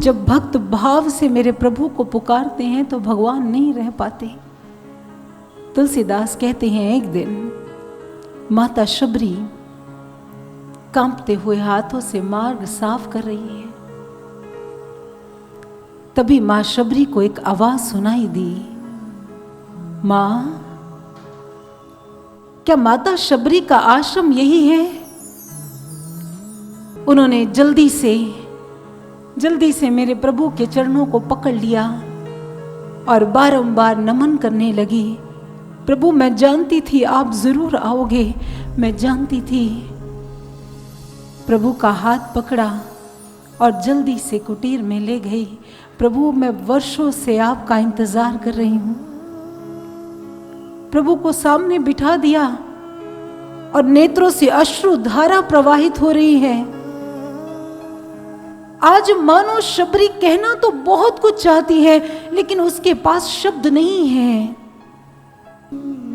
जब भक्त भाव से मेरे प्रभु को पुकारते हैं तो भगवान नहीं रह पाते। तुलसीदास कहते हैं, एक दिन माता शबरी कांपते हुए हाथों से मार्ग साफ कर रही है। तभी मां शबरी को एक आवाज सुनाई दी, मां, क्या माता शबरी का आश्रम यही है? उन्होंने जल्दी से मेरे प्रभु के चरणों को पकड़ लिया और बारंबार नमन करने लगी। प्रभु, मैं जानती थी आप जरूर आओगे, मैं जानती थी। प्रभु का हाथ पकड़ा और जल्दी से कुटीर में ले गई। प्रभु, मैं वर्षों से आपका इंतजार कर रही हूं। प्रभु को सामने बिठा दिया और नेत्रों से अश्रु धारा प्रवाहित हो रही है। आज मानो शबरी कहना तो बहुत कुछ चाहती है, लेकिन उसके पास शब्द नहीं है।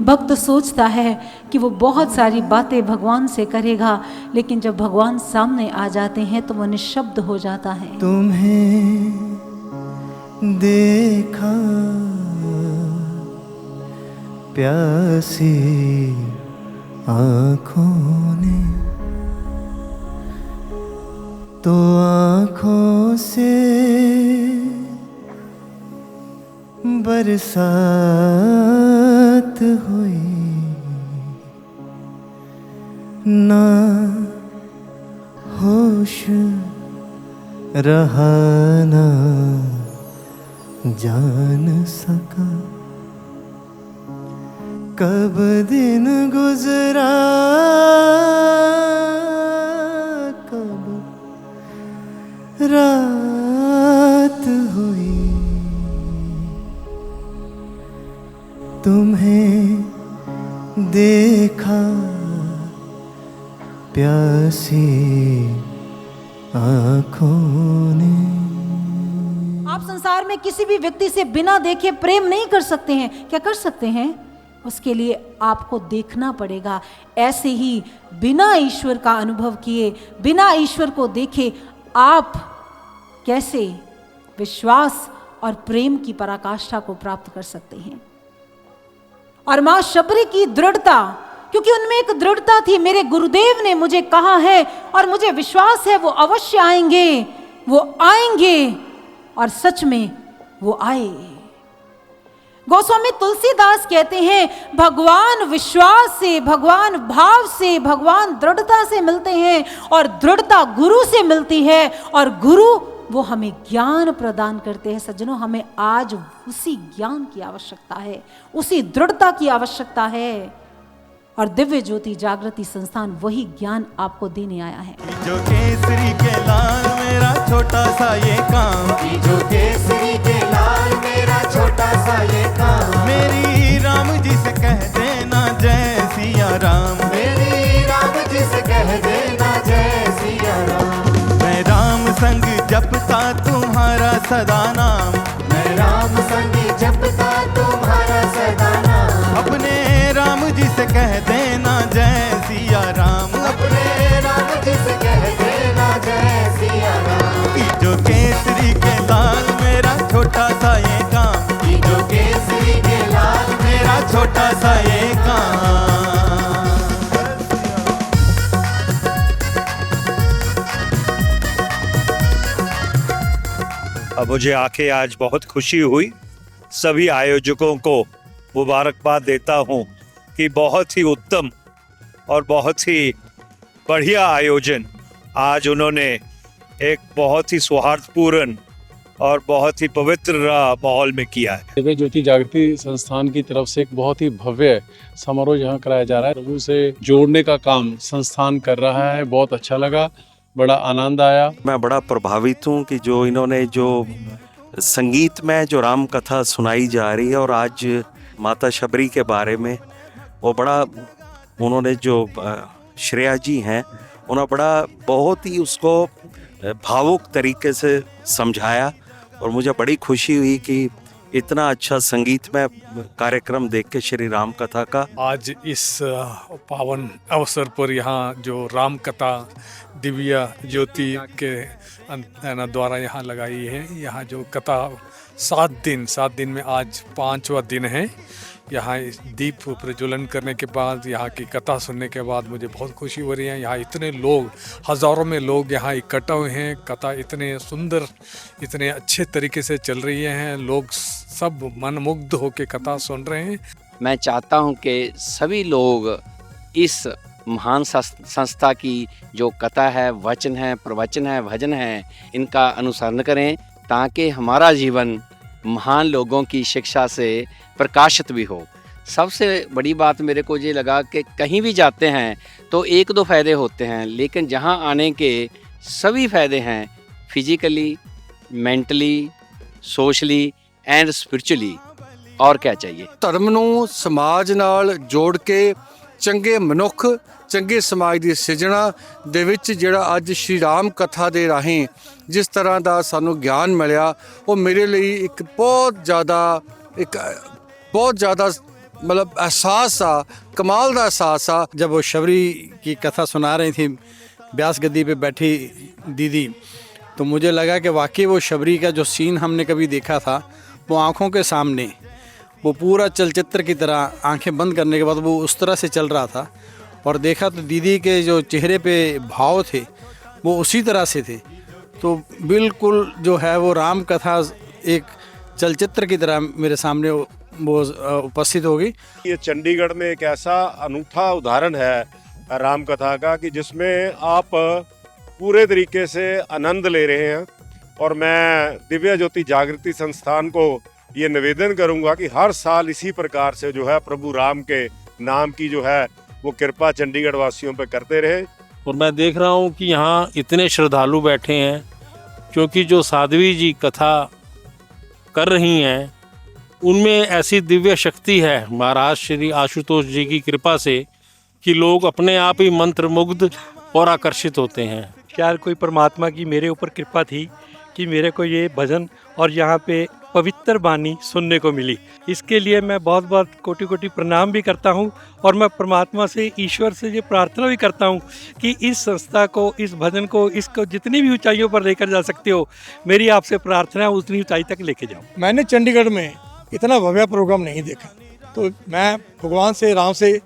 भक्त सोचता है कि वो बहुत सारी बातें भगवान से करेगा, लेकिन जब भगवान सामने आ जाते हैं तो वो निशब्द हो जाता है। तुम्हें देखा प्यासी आँखों ने, तो आँखों से बरसात हुई, ना होश रहा ना जान सका, कब दिन गुजरा कब रात हुई, तुम्हें देखा प्यासी आँखों ने। आप संसार में किसी भी व्यक्ति से बिना देखे प्रेम नहीं कर सकते हैं। क्या कर सकते हैं? उसके लिए आपको देखना पड़ेगा। ऐसे ही बिना ईश्वर का अनुभव किए, बिना ईश्वर को देखे आप कैसे विश्वास और प्रेम की पराकाष्ठा को प्राप्त कर सकते हैं? और मां शबरी की दृढ़ता, क्योंकि उनमें एक दृढ़ता थी, मेरे गुरुदेव ने मुझे कहा है और मुझे विश्वास है वो अवश्य आएंगे, वो आएंगे, और सच में वो आए। गोस्वामी तुलसीदास कहते हैं, भगवान विश्वास से, भगवान भाव से, भगवान दृढ़ता से मिलते हैं, और दृढ़ता गुरु से मिलती है, और गुरु वो हमें ज्ञान प्रदान करते हैं। सज्जनों, हमें आज उसी ज्ञान की आवश्यकता है, उसी दृढ़ता की आवश्यकता है, और दिव्य ज्योति जागृति संस्थान वही ज्ञान आपको देने आया है। जो केसरी के लाल मेरा छोटा सा ये काम, जो केसरी के लाल मेरा छोटा सा ये काम, मेरी राम जी से कह देना जय सिया राम, मेरी राम जी से कह देना जय सिया राम। मैं राम संग जपता तुम्हारा सदा नाम, मैं राम संग जपता तुम्हारा सदा नाम, अपने राम जी से कह देना जय सिया राम, अपने राम जी से कह देना जय सिया राम। जो केसरी के लाल मेरा छोटा सा ये काम, जो केसरी के लाल मेरा छोटा सा ये काम। अब मुझे आके आज बहुत खुशी हुई। सभी आयोजकों को मुबारकबाद देता हूँ कि बहुत ही उत्तम और बहुत ही बढ़िया आयोजन आज उन्होंने एक बहुत ही सौहार्दपूर्ण और बहुत ही पवित्र माहौल में किया है। दिव्य ज्योति जागृति संस्थान की तरफ से एक बहुत ही भव्य समारोह यहाँ कराया जा रहा है। प्रभु से जोड़ने का काम संस्थान कर रहा है। बहुत अच्छा लगा, बड़ा आनंद आया। मैं बड़ा प्रभावित हूँ कि जो इन्होंने जो संगीत में जो राम कथा सुनाई जा रही है, और आज माता शबरी के बारे में वो बड़ा उन्होंने जो श्रेया जी हैं उन्होंने बड़ा बहुत ही उसको भावुक तरीके से समझाया, और मुझे बड़ी खुशी हुई कि इतना अच्छा संगीतमय कार्यक्रम देख के श्री राम कथा का। आज इस पावन अवसर पर यहाँ जो राम कथा दिव्य ज्योति के द्वारा यहाँ लगाई है, यहाँ जो कथा 7 दिन में आज 5वां दिन है। यहाँ इस दीप प्रज्वलन करने के बाद, यहाँ की कथा सुनने के बाद मुझे बहुत खुशी हो रही है। यहाँ इतने लोग, हज़ारों में लोग यहाँ इकट्ठा हुए हैं। कथा इतने सुंदर, इतने अच्छे तरीके से चल रही है। लोग सब मनमुग्ध होकर कथा सुन रहे हैं। मैं चाहता हूँ कि सभी लोग इस महान संस्था की जो कथा है, वचन है, प्रवचन है, भजन है, इनका अनुसरण करें ताकि हमारा जीवन महान लोगों की शिक्षा से प्रकाशित भी हो। सबसे बड़ी बात मेरे को ये लगा कि कहीं भी जाते हैं तो 1-2 फ़ायदे होते हैं, लेकिन जहाँ आने के सभी फ़ायदे हैं, physically, mentally, socially and spiritually. और क्या चाहिए। ਧਰਮ ਨੂੰ ਸਮਾਜ ਨਾਲ ਜੋੜ ਕੇ ਚੰਗੇ ਮਨੁੱਖ, ਚੰਗੇ ਸਮਾਜ ਦੀ ਸਿਰਜਣਾ ਦੇ ਵਿੱਚ ਜਿਹੜਾ ਅੱਜ ਸ਼੍ਰੀ ਰਾਮ ਕਥਾ ਦੇ ਰਾਹੀਂ ਜਿਸ ਤਰ੍ਹਾਂ ਦਾ ਸਾਨੂੰ ਗਿਆਨ ਮਿਲਿਆ, ਉਹ ਮੇਰੇ ਲਈ ਇੱਕ ਬਹੁਤ ਜ਼ਿਆਦਾ मतलब एहसास सा, कमाल का एहसास सा। जब वो शबरी की कथा सुना रही थी ब्यास गद्दी पे बैठी दीदी, तो मुझे लगा कि वाकई वो शबरी का जो सीन हमने कभी देखा था, वो आँखों के सामने, वो पूरा चलचित्र की तरह आंखें बंद करने के बाद वो उस तरह से चल रहा था। और देखा तो दीदी के जो चेहरे पे भाव थे वो उसी तरह से थे। तो बिल्कुल जो है वो राम कथा एक चलचित्र की तरह मेरे सामने वो उपस्थित होगी। ये चंडीगढ़ में एक ऐसा अनूठा उदाहरण है राम कथा का कि जिसमें आप पूरे तरीके से आनंद ले रहे हैं। और मैं दिव्य ज्योति जागृति संस्थान को ये निवेदन करूंगा कि हर साल इसी प्रकार से जो है प्रभु राम के नाम की जो है वो कृपा चंडीगढ़ वासियों पर करते रहे। और मैं देख रहा हूँ कि यहाँ इतने श्रद्धालु बैठे हैं, क्योंकि जो साध्वी जी कथा कर रही हैं उनमें ऐसी दिव्य शक्ति है महाराज श्री आशुतोष जी की कृपा से कि लोग अपने आप ही मंत्रमुग्ध और आकर्षित होते हैं। क्या कोई परमात्मा की मेरे ऊपर कृपा थी कि मेरे को ये भजन और यहाँ पे पवित्र वाणी सुनने को मिली। इसके लिए मैं बहुत बहुत कोटि कोटि प्रणाम भी करता हूँ। और मैं परमात्मा से, ईश्वर से ये प्रार्थना भी करता हूँ कि इस संस्था को, इस भजन को, इसको जितनी भी ऊंचाइयों पर लेकर जा सकते हो, मेरी आपसे प्रार्थना है उतनी ऊंचाई तक लेके जाओ। मैंने चंडीगढ़ में इतना भव्य प्रोग्राम नहीं देखा, तो मैं भगवान से, राम से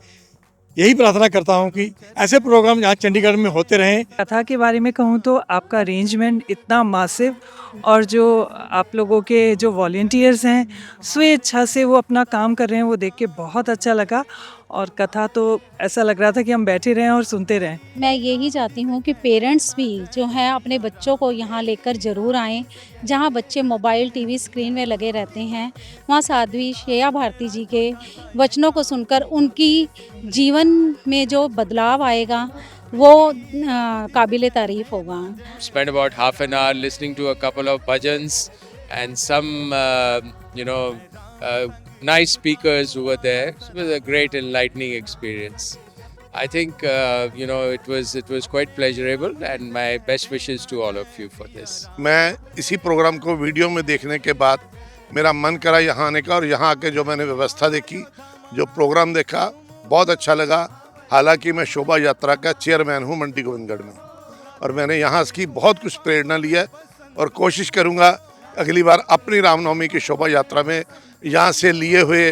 यही प्रार्थना करता हूँ कि ऐसे प्रोग्राम यहाँ चंडीगढ़ में होते रहें। कथा के बारे में कहूँ तो आपका अरेंजमेंट इतना मासिव, और जो आप लोगों के जो वॉलंटियर्स हैं स्वेच्छा से वो अपना काम कर रहे हैं, वो देख के बहुत अच्छा लगा। और कथा तो ऐसा लग रहा था कि हम बैठे रहें और सुनते रहें। मैं यही चाहती हूँ कि पेरेंट्स भी जो हैं अपने बच्चों को यहाँ लेकर ज़रूर आएँ। जहाँ बच्चे मोबाइल, टीवी, स्क्रीन में लगे रहते हैं, वहाँ साध्वी श्रेया भारती जी के वचनों को सुनकर उनकी जीवन में जो बदलाव आएगा वो काबिले तारीफ होगा। Spend about half an hour listening to a couple of bhajans and some nice speakers who were there. It was a great enlightening experience. I think it was quite pleasurable, and my best wishes to all of you for this. मैं इसी programme को video में देखने के बाद मेरा मन करा यहाँ आने का, और यहाँ आके जो मैंने व्यवस्था देखी, जो प्रोग्राम देखा, बहुत अच्छा लगा। हालांकि मैं शोभा यात्रा का चेयरमैन हूँ मंडी गोविंदगढ़ में, और मैंने यहाँ की बहुत कुछ प्रेरणा ली है, और कोशिश करूँगा अगली बार अपनी रामनवमी की शोभा यात्रा में यहाँ से लिए हुए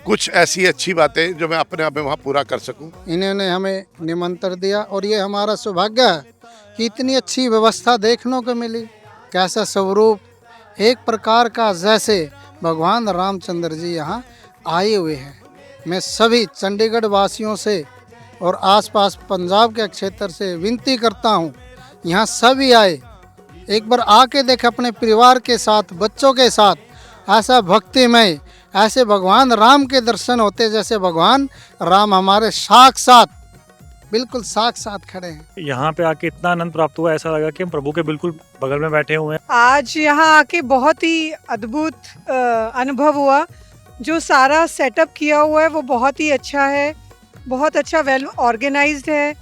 कुछ ऐसी अच्छी बातें जो मैं अपने आप में वहाँ पूरा कर सकूँ। इन्होंने हमें निमंत्रण दिया, और ये हमारा सौभाग्य है कि इतनी अच्छी व्यवस्था देखने को मिली। कैसा स्वरूप, एक प्रकार का जैसे भगवान रामचंद्र जी यहाँ आए हुए हैं। मैं सभी चंडीगढ़ वासियों से और आसपास पंजाब के क्षेत्र से विनती करता हूँ, यहाँ सभी आए, एक बार आके देखें अपने परिवार के साथ, बच्चों के साथ। ऐसा भक्तिमय, ऐसे भगवान राम के दर्शन होते जैसे भगवान राम हमारे साक्षात, बिल्कुल साक्षात खड़े हैं। यहाँ पे आके इतना आनंद प्राप्त हुआ, ऐसा लगा कि हम प्रभु के बिल्कुल बगल में बैठे हुए हैं। आज यहाँ आके बहुत ही अद्भुत अनुभव हुआ। जो सारा सेटअप किया हुआ है वो बहुत ही अच्छा है, बहुत अच्छा वेल ऑर्गेनाइज्ड है,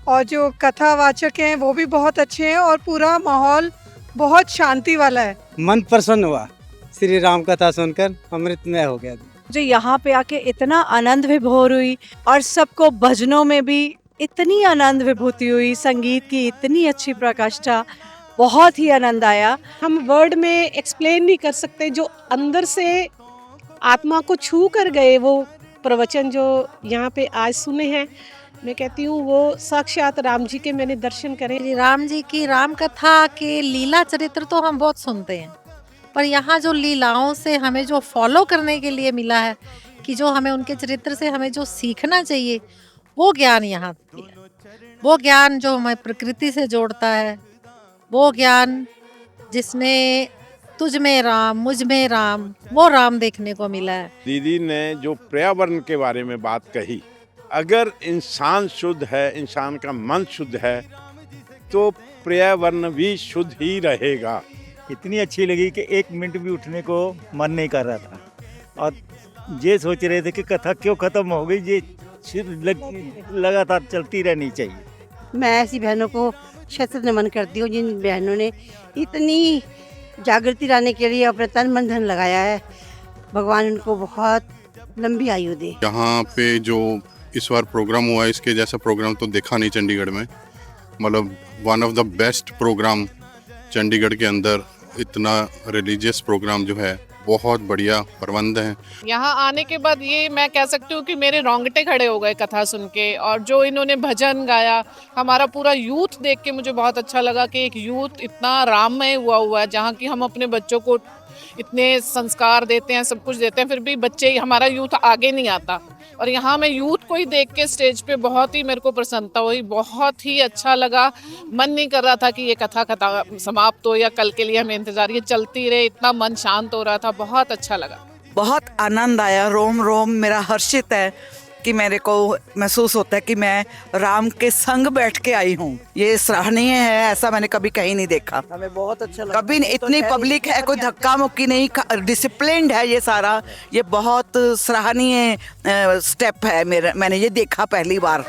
और जो कथावाचक हैं वो भी बहुत अच्छे हैं, और पूरा माहौल बहुत शांति वाला है। मन प्रसन्न हुआ, श्री राम कथा सुनकर अमृतमय हो गया। मुझे यहाँ पे आके इतना आनंद विभोर हुई और सबको भजनों में भी इतनी आनंद विभूति हुई, संगीत की इतनी अच्छी प्रकाष्ठा, बहुत ही आनंद आया। हम वर्ड में एक्सप्लेन नहीं कर सकते, जो अंदर से आत्मा को छू कर गए वो प्रवचन जो यहाँ पे आज सुने हैं, मैं कहती हूँ वो साक्षात राम जी के मैंने दर्शन करे। राम जी की राम कथा के लीला चरित्र तो हम बहुत सुनते हैं, पर यहाँ जो लीलाओं से हमें जो फॉलो करने के लिए मिला है कि जो हमें उनके चरित्र से हमें जो सीखना चाहिए वो ज्ञान यहाँ दिया। वो ज्ञान जो हमें प्रकृति से जोड़ता है, वो ज्ञान जिसने तुझ में राम मुझ में राम, वो राम देखने को मिला है। दीदी ने जो पर्यावरण के बारे में बात कही, अगर इंसान शुद्ध है, इंसान का मन शुद्ध है, तो पर्यावरण भी शुद्ध ही रहेगा। इतनी अच्छी लगी कि 1 मिनट भी उठने को मन नहीं कर रहा था, और ये सोच रहे थे कि कथा क्यों खत्म हो गई, ये लगातार चलती रहनी चाहिए। मैं ऐसी बहनों को शत नमन करती हूँ जिन बहनों ने इतनी जागृति लाने के लिए अपना तन मन धन लगाया है। भगवान उनको बहुत लंबी आयु दे। यहाँ पे जो इस बार प्रोग्राम हुआ है, इसके जैसा प्रोग्राम तो देखा नहीं चंडीगढ़ में। मतलब one of the best program Chandigarh के अंदर, इतना रिलीजियस प्रोग्राम जो है, बहुत बढ़िया प्रबंध है। यहाँ आने के बाद ये मैं कह सकती हूँ कि मेरे रोंगटे खड़े हो गए कथा सुन के, और जो इन्होंने भजन गाया, हमारा पूरा यूथ देख के मुझे बहुत अच्छा लगा कि एक यूथ इतना राममय हुआ है, जहाँ की हम अपने बच्चों को इतने संस्कार देते हैं, सब कुछ देते हैं, फिर भी बच्चे हमारा यूथ आगे नहीं आता। और यहाँ मैं यूथ को ही देख के स्टेज पे बहुत ही मेरे को प्रसन्नता हुई, बहुत ही अच्छा लगा। मन नहीं कर रहा था कि ये कथा समाप्त हो या कल के लिए हमें इंतजार, ये चलती रहे, इतना मन शांत हो रहा था, बहुत अच्छा लगा। बहुत आनंद आया, रोम रोम मेरा हर्षित है कि मेरे को महसूस होता है कि मैं राम के संग बैठ के आई हूँ। ये सराहनीय है, ऐसा मैंने कभी कहीं नहीं देखा। हमें बहुत अच्छा लगा। कभी इतनी पब्लिक है, कोई धक्का मुक्की नहीं, डिसिप्लिन्ड है ये सारा। ये बहुत सराहनीय स्टेप है, मैंने ये देखा पहली बार।